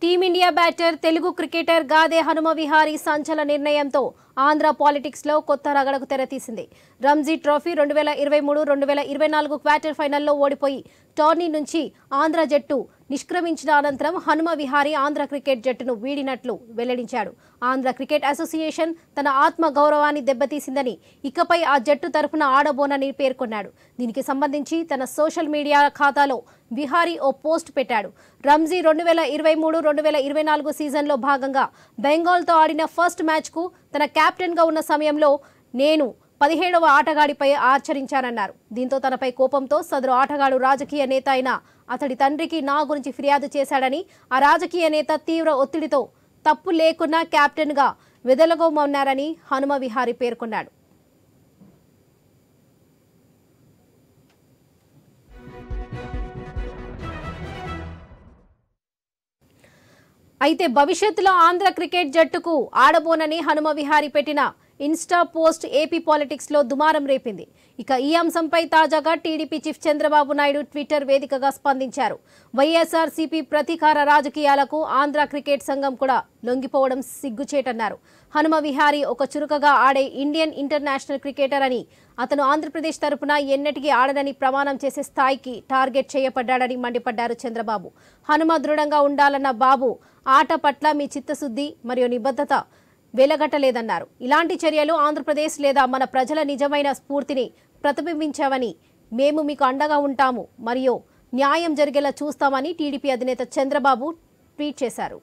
Team India batter Telugu cricketer Gade Hanuma Vihari సంచలన నిర్ణయంతో Andhra politics లో కొత్త రగడకు తెరతీసింది. రంజీ ట్రోఫీ 2023-2024 క్వార్టర్ ఫైనల్లో ఓడిపోయి టోర్నీ నుంచి ఆంధ్ర జట్టు నిష్క్రమించిన అనంతరం హనుమ విహారీ ఆంధ్ర క్రికెట్ జట్టును వీడినట్లు వెల్లడించాడు. ఆంధ్ర క్రికెట్ అసోసియేషన్ తన ఆత్మ గౌరవాన్ని దెబ్బతీసిందని, ఇకపై ఆ జట్టు తరపున ఆడబోనని పేర్కొన్నాడు. దీనికి సంబంధించి తన సోషల్ మీడియా ఖాతాలో విహారీ ఓ పోస్ట్ పెట్టాడు. రంజీ 2023-2024 సీజన్లో భాగంగా బెంగాల్తో ఆడిన ఫస్ట్ మ్యాచ్కు తన కెప్టెన్గా ఉన్న సమయంలో నేను 17వ ఆటగాడిపై ఆచరించానన్నారు. దీంతో తనపై కోపంతో సదరు ఆటగాడు రాజకీయ నేత అయిన అతడి తండ్రికి నా గురించి ఫిర్యాదు చేశాడని, ఆ రాజకీయ నేత తీవ్ర ఒత్తిడితో తప్పు లేకున్నా కెప్టెన్గా వెదలగొమన్నారని హనుమ విహారీ పేర్కొన్నాడు. అయితే భవిష్యత్తులో ఆంధ్ర క్రికెట్ జట్టుకు ఆడబోనని హనుమ విహారీ పెట్టిన ఇన్స్టా పోస్ట్ ఏపీ పాలిటిక్స్ లో దుమారం రేపింది. ఇక ఈ అంశంపై తాజాగా TDP chief Chandrababu Naidu Twitter వేదికగా స్పందించారు. వైఎస్ఆర్సీపీ ప్రతీకార రాజకీయాలకు ఆంధ్ర క్రికెట్ సంఘం కూడా లొంగిపోవడం సిగ్గుచేటన్నారు. హనుమ విహారీ ఒక చురుకగా ఆడే ఇండియన్ ఇంటర్నేషనల్ క్రికెటర్ అని, అతను ఆంధ్రప్రదేశ్ తరపున ఎన్నటికీ ఆడదని ప్రమాణం చేసే స్థాయికి టార్గెట్ చేయబడ్డాడని మండిపడ్డారు చంద్రబాబు. హనుమ దృఢంగా ఉండాలన్న బాబు ఆట పట్ల మీ చిత్తశుద్ధి మరియు నిబద్ధత వెలగట్టలేదన్నారు. ఇలాంటి చర్యలు ఆంధ్రప్రదేశ్ లేదా మన ప్రజల నిజమైన స్ఫూర్తిని ప్రతిబింబించావని, మేము మీకు అండగా ఉంటాము మరియు న్యాయం జరిగేలా చూస్తామని టీడీపీ అధినేత చంద్రబాబు ట్వీట్ చేశారు.